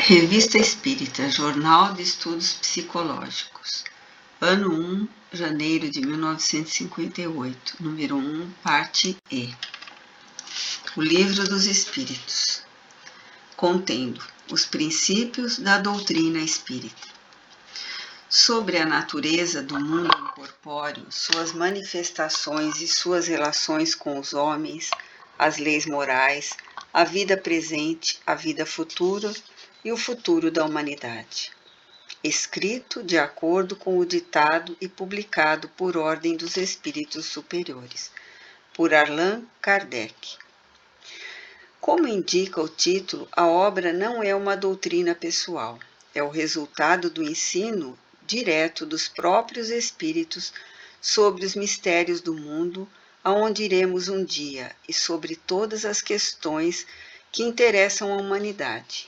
Revista Espírita, Jornal de Estudos Psicológicos, Ano 1, janeiro de 1958, número 1, parte E. O Livro dos Espíritos, contendo os princípios da doutrina espírita. Sobre a natureza do mundo incorpóreo, suas manifestações e suas relações com os homens, as leis morais, a vida presente, a vida futura e o futuro da humanidade. Escrito de acordo com o ditado e publicado por ordem dos espíritos superiores, por Allan Kardec. Como indica o título, a obra não é uma doutrina pessoal, é o resultado do ensino direto dos próprios espíritos sobre os mistérios do mundo, aonde iremos um dia, e sobre todas as questões que interessam a humanidade.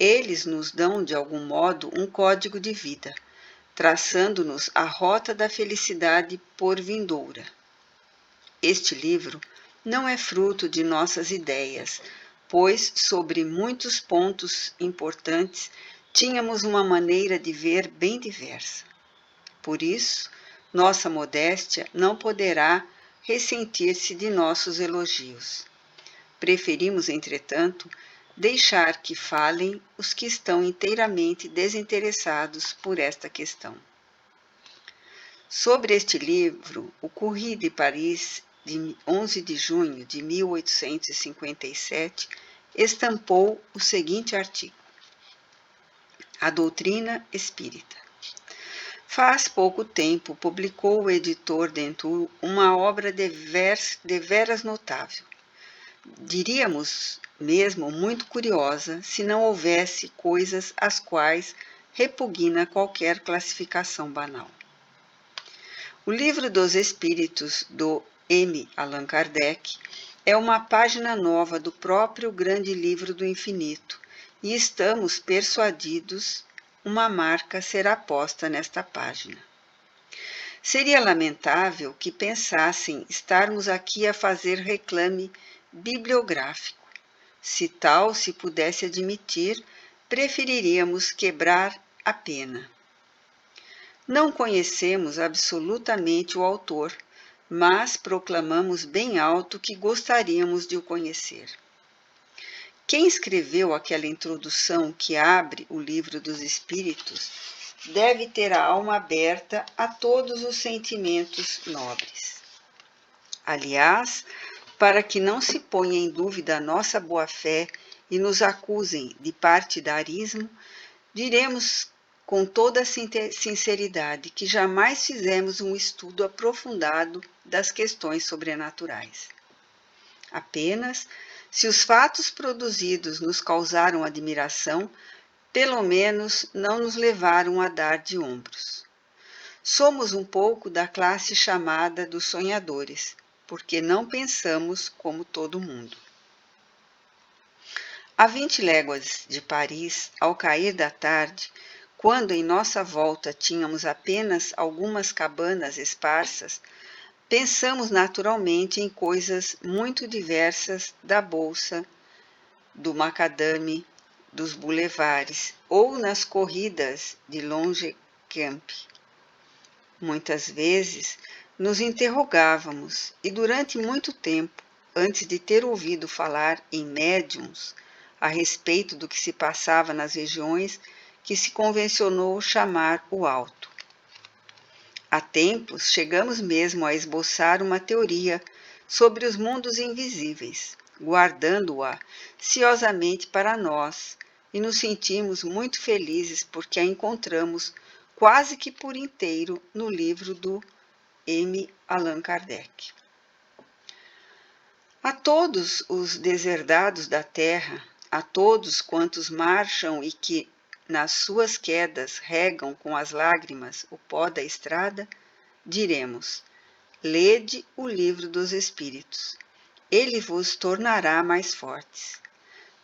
Eles nos dão, de algum modo, um código de vida, traçando-nos a rota da felicidade por vindoura. Este livro não é fruto de nossas ideias, pois, sobre muitos pontos importantes, tínhamos uma maneira de ver bem diversa. Por isso, nossa modéstia não poderá ressentir-se de nossos elogios. Preferimos, entretanto, deixar que falem os que estão inteiramente desinteressados por esta questão. Sobre este livro, o Courrier de Paris, de 11 de junho de 1857, estampou o seguinte artigo: A doutrina espírita. Faz pouco tempo publicou o editor Dentu uma obra deveras notável. Diríamos mesmo muito curiosa, se não houvesse coisas às quais repugna qualquer classificação banal. O Livro dos Espíritos, do M. Allan Kardec, é uma página nova do próprio grande livro do infinito, e estamos persuadidos uma marca será posta nesta página. Seria lamentável que pensassem estarmos aqui a fazer reclame bibliográfico. Se tal se pudesse admitir, preferiríamos quebrar a pena. Não conhecemos absolutamente o autor, mas proclamamos bem alto que gostaríamos de o conhecer. Quem escreveu aquela introdução que abre o Livro dos Espíritos deve ter a alma aberta a todos os sentimentos nobres. Aliás, para que não se ponha em dúvida a nossa boa-fé e nos acusem de partidarismo, diremos com toda a sinceridade que jamais fizemos um estudo aprofundado das questões sobrenaturais. Apenas, se os fatos produzidos nos causaram admiração, pelo menos não nos levaram a dar de ombros. Somos um pouco da classe chamada dos sonhadores, porque não pensamos como todo mundo. A 20 léguas de Paris, ao cair da tarde, quando em nossa volta tínhamos apenas algumas cabanas esparsas, pensamos naturalmente em coisas muito diversas da bolsa, do macadame, dos bulevares ou nas corridas de longe camp. Muitas vezes nos interrogávamos e durante muito tempo, antes de ter ouvido falar em médiums, a respeito do que se passava nas regiões que se convencionou chamar o alto. Há tempos chegamos mesmo a esboçar uma teoria sobre os mundos invisíveis, guardando-a ciosamente para nós, e nos sentimos muito felizes porque a encontramos quase que por inteiro no livro do M. Allan Kardec. A todos os deserdados da terra, a todos quantos marcham e que nas suas quedas regam com as lágrimas o pó da estrada, diremos: lede o livro dos Espíritos, ele vos tornará mais fortes.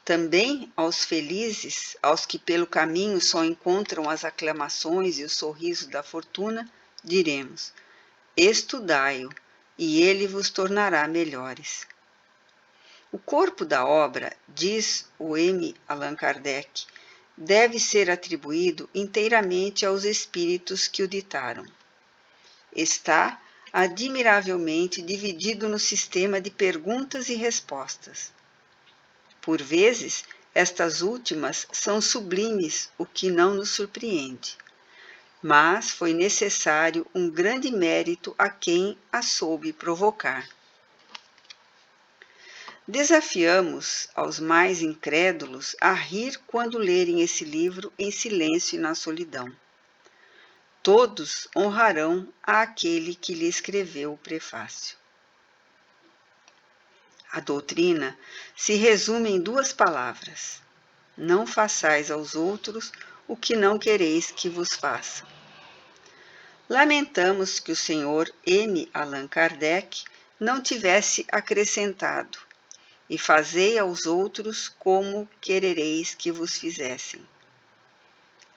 Também aos felizes, aos que pelo caminho só encontram as aclamações e o sorriso da fortuna, diremos: estudai-o, e ele vos tornará melhores. O corpo da obra, diz o M. Allan Kardec, deve ser atribuído inteiramente aos espíritos que o ditaram. Está admiravelmente dividido no sistema de perguntas e respostas. Por vezes, estas últimas são sublimes, o que não nos surpreende. Mas foi necessário um grande mérito a quem a soube provocar. Desafiamos aos mais incrédulos a rir quando lerem esse livro em silêncio e na solidão. Todos honrarão àquele que lhe escreveu o prefácio. A doutrina se resume em 2 palavras: não façais aos outros o que não quereis que vos façam. Lamentamos que o Sr. M. Allan Kardec não tivesse acrescentado: e fazei aos outros como querereis que vos fizessem.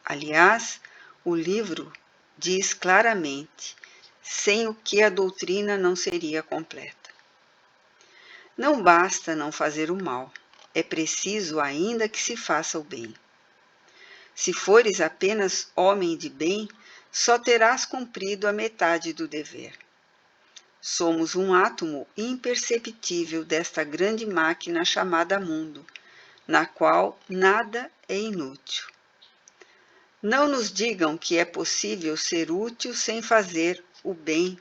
Aliás, o livro diz claramente, sem o que a doutrina não seria completa. Não basta não fazer o mal, é preciso ainda que se faça o bem. Se fores apenas homem de bem, só terás cumprido a metade do dever. Somos um átomo imperceptível desta grande máquina chamada mundo, na qual nada é inútil. Não nos digam que é possível ser útil sem fazer o bem.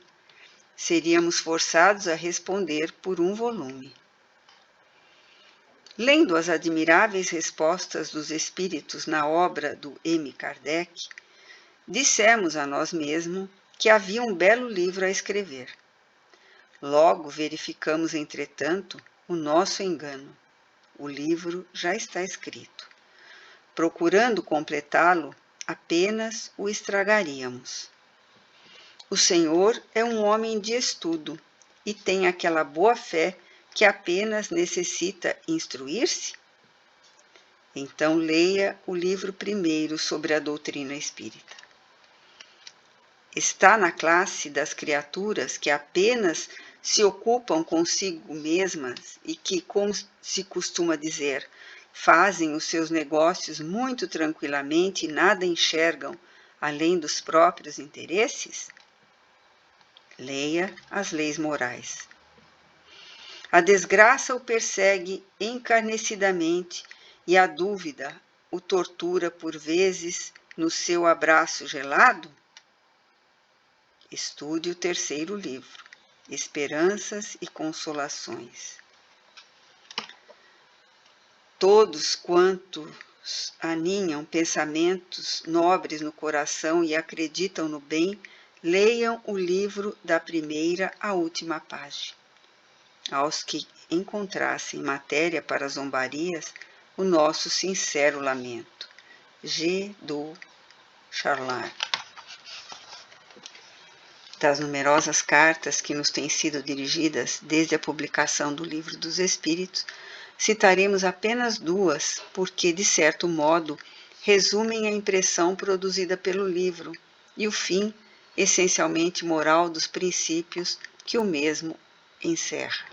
Seríamos forçados a responder por um volume. Lendo as admiráveis respostas dos espíritos na obra do M. Kardec, dissemos a nós mesmos que havia um belo livro a escrever. Logo verificamos, entretanto, o nosso engano. O livro já está escrito. Procurando completá-lo, apenas o estragaríamos. O Senhor é um homem de estudo e tem aquela boa fé que apenas necessita instruir-se? Então leia o livro primeiro sobre a doutrina espírita. Está na classe das criaturas que apenas se ocupam consigo mesmas e que, como se costuma dizer, fazem os seus negócios muito tranquilamente e nada enxergam além dos próprios interesses? Leia as leis morais. A desgraça o persegue encarnecidamente e a dúvida o tortura por vezes no seu abraço gelado? Estude o 3º livro, Esperanças e Consolações. Todos quantos aninham pensamentos nobres no coração e acreditam no bem, leiam o livro da primeira à última página. Aos que encontrassem matéria para zombarias, o nosso sincero lamento. G. do Charlar. Das numerosas cartas que nos têm sido dirigidas desde a publicação do Livro dos Espíritos, citaremos apenas 2, porque, de certo modo, resumem a impressão produzida pelo livro e o fim, essencialmente moral, dos princípios que o mesmo encerra.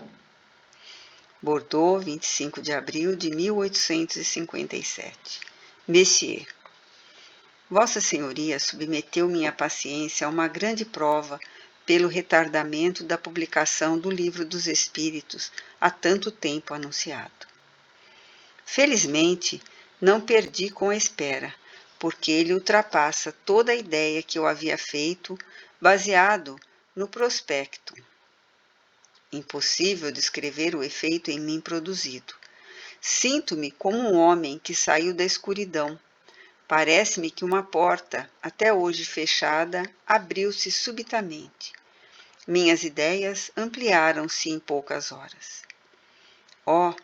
Bordeaux, 25 de abril de 1857. Messier. Vossa Senhoria submeteu minha paciência a uma grande prova pelo retardamento da publicação do Livro dos Espíritos há tanto tempo anunciado. Felizmente, não perdi com a espera, porque ele ultrapassa toda a ideia que eu havia feito, baseado no prospecto. Impossível descrever o efeito em mim produzido. Sinto-me como um homem que saiu da escuridão. Parece-me que uma porta, até hoje fechada, abriu-se subitamente. Minhas ideias ampliaram-se em poucas horas. Oh,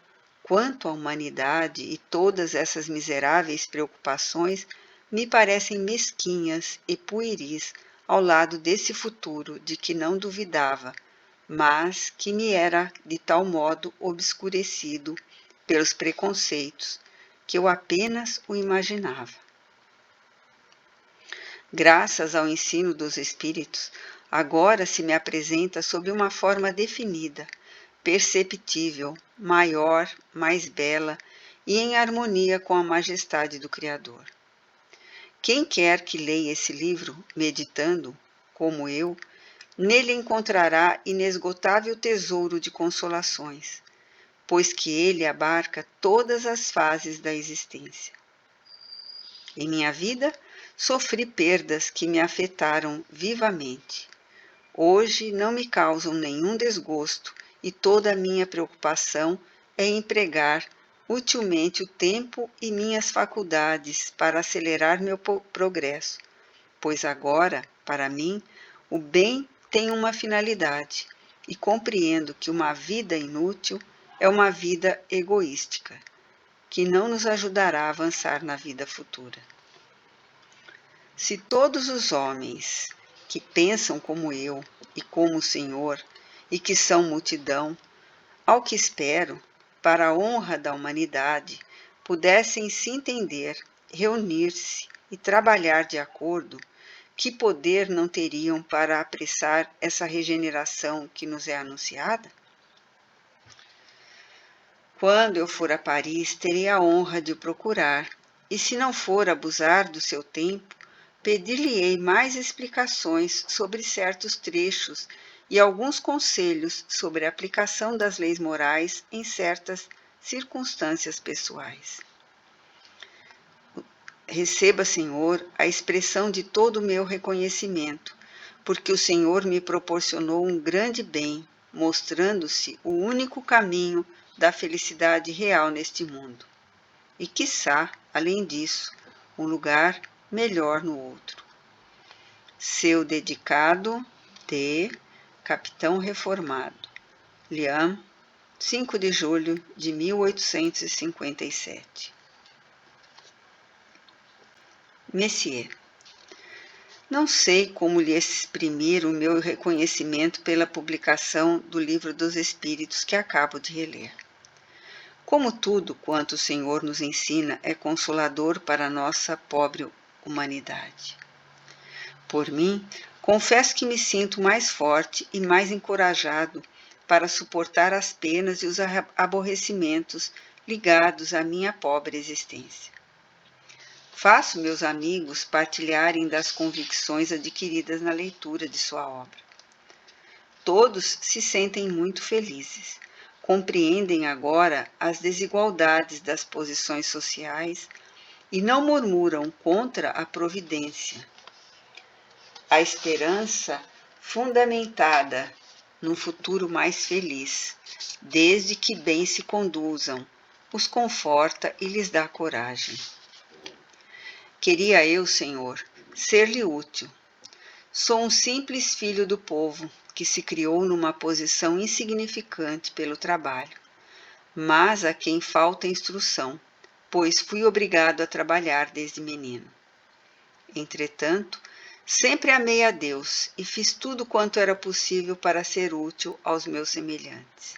quanto à humanidade e todas essas miseráveis preocupações me parecem mesquinhas e pueris ao lado desse futuro de que não duvidava, mas que me era de tal modo obscurecido pelos preconceitos que eu apenas o imaginava. Graças ao ensino dos Espíritos, agora se me apresenta sob uma forma definida, perceptível, maior, mais bela e em harmonia com a majestade do Criador. Quem quer que leia esse livro, meditando, como eu, nele encontrará inesgotável tesouro de consolações, pois que ele abarca todas as fases da existência. Em minha vida, sofri perdas que me afetaram vivamente. Hoje não me causam nenhum desgosto e toda a minha preocupação é empregar utilmente o tempo e minhas faculdades para acelerar meu progresso, pois agora, para mim, o bem tem uma finalidade e compreendo que uma vida inútil é uma vida egoística, que não nos ajudará a avançar na vida futura. Se todos os homens que pensam como eu e como o Senhor, e que são multidão, ao que espero, para a honra da humanidade, pudessem se entender, reunir-se e trabalhar de acordo, que poder não teriam para apressar essa regeneração que nos é anunciada? Quando eu for a Paris, terei a honra de o procurar, e se não for abusar do seu tempo, pedir-lhe-ei mais explicações sobre certos trechos e alguns conselhos sobre a aplicação das leis morais em certas circunstâncias pessoais. Receba, Senhor, a expressão de todo o meu reconhecimento, porque o Senhor me proporcionou um grande bem, mostrando-se o único caminho da felicidade real neste mundo. E, quiçá, além disso, um lugar melhor no outro. Seu dedicado de Capitão Reformado, Liam, 5 de julho de 1857. Messier, não sei como lhe exprimir o meu reconhecimento pela publicação do Livro dos Espíritos que acabo de reler. Como tudo quanto o Senhor nos ensina é consolador para a nossa pobre humanidade. Por mim, confesso que me sinto mais forte e mais encorajado para suportar as penas e os aborrecimentos ligados à minha pobre existência. Faço meus amigos partilharem das convicções adquiridas na leitura de sua obra. Todos se sentem muito felizes, compreendem agora as desigualdades das posições sociais e não murmuram contra a providência. A esperança fundamentada num futuro mais feliz, desde que bem se conduzam, os conforta e lhes dá coragem. Queria eu, Senhor, ser-lhe útil. Sou um simples filho do povo que se criou numa posição insignificante pelo trabalho, mas a quem falta instrução, pois fui obrigado a trabalhar desde menino. Entretanto, sempre amei a Deus e fiz tudo quanto era possível para ser útil aos meus semelhantes.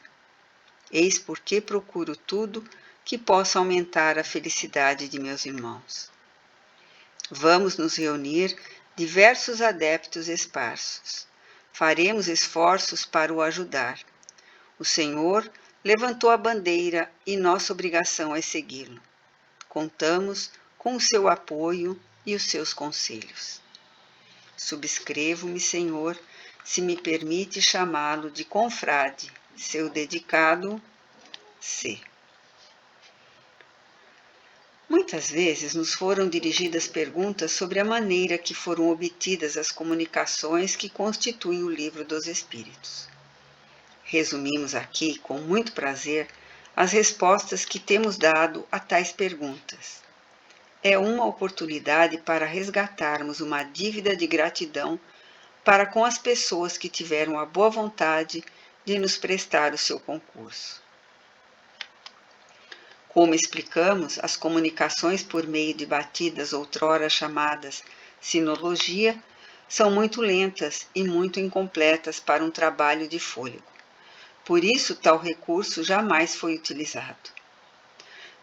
Eis porque procuro tudo que possa aumentar a felicidade de meus irmãos. Vamos nos reunir diversos adeptos esparsos. Faremos esforços para o ajudar. O Senhor levantou a bandeira e nossa obrigação é segui-lo. Contamos com o seu apoio e os seus conselhos. Subscrevo-me, Senhor, se me permite chamá-lo de confrade, seu dedicado C. Muitas vezes nos foram dirigidas perguntas sobre a maneira que foram obtidas as comunicações que constituem o Livro dos Espíritos. Resumimos aqui, com muito prazer, as respostas que temos dado a tais perguntas. É uma oportunidade para resgatarmos uma dívida de gratidão para com as pessoas que tiveram a boa vontade de nos prestar o seu concurso. Como explicamos, as comunicações por meio de batidas outrora chamadas sinologia são muito lentas e muito incompletas para um trabalho de fôlego. Por isso, tal recurso jamais foi utilizado.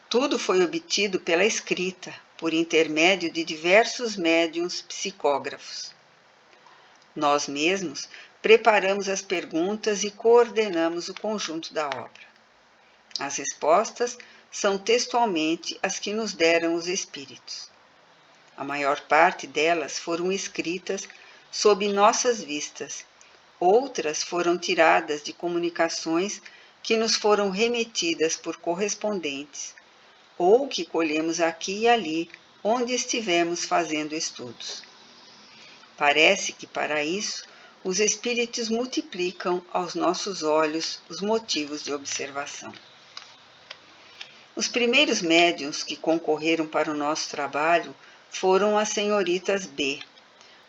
Tudo foi obtido pela escrita, por intermédio de diversos médiuns psicógrafos. Nós mesmos preparamos as perguntas e coordenamos o conjunto da obra. As respostas são textualmente as que nos deram os Espíritos. A maior parte delas foram escritas sob nossas vistas, outras foram tiradas de comunicações que nos foram remetidas por correspondentes, ou que colhemos aqui e ali, onde estivemos fazendo estudos. Parece que para isso os Espíritos multiplicam aos nossos olhos os motivos de observação. Os primeiros médiuns que concorreram para o nosso trabalho foram as senhoritas B,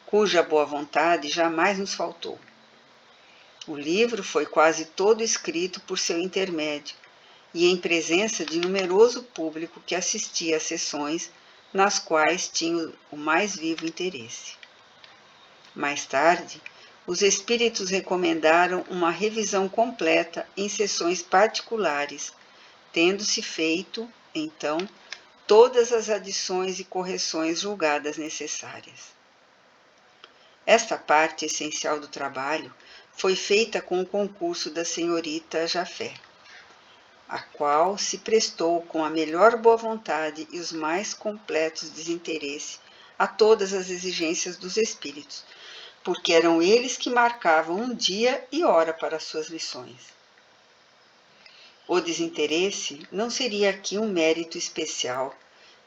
cuja boa vontade jamais nos faltou. O livro foi quase todo escrito por seu intermédio e em presença de numeroso público que assistia às sessões nas quais tinha o mais vivo interesse. Mais tarde, os espíritos recomendaram uma revisão completa em sessões particulares, tendo-se feito, então, todas as adições e correções julgadas necessárias. Esta parte essencial do trabalho foi feita com o concurso da senhorita Jafé, a qual se prestou com a melhor boa vontade e os mais completos desinteresse a todas as exigências dos espíritos, porque eram eles que marcavam um dia e hora para suas lições. O desinteresse não seria aqui um mérito especial,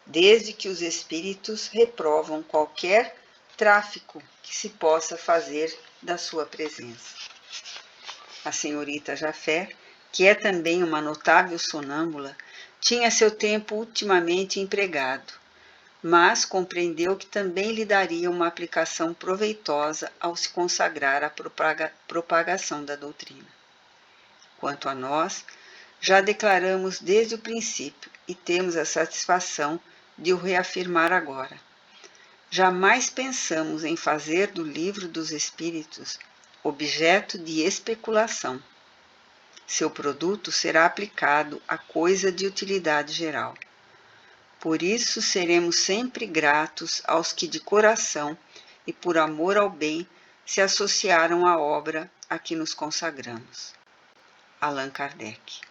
desde que os espíritos reprovam qualquer tráfico que se possa fazer da sua presença. A senhorita Jafé, que é também uma notável sonâmbula, tinha seu tempo ultimamente empregado, mas compreendeu que também lhe daria uma aplicação proveitosa ao se consagrar à propagação da doutrina. Quanto a nós, já declaramos desde o princípio e temos a satisfação de o reafirmar agora. Jamais pensamos em fazer do livro dos Espíritos objeto de especulação. Seu produto será aplicado a coisa de utilidade geral. Por isso seremos sempre gratos aos que de coração e por amor ao bem se associaram à obra a que nos consagramos. Allan Kardec.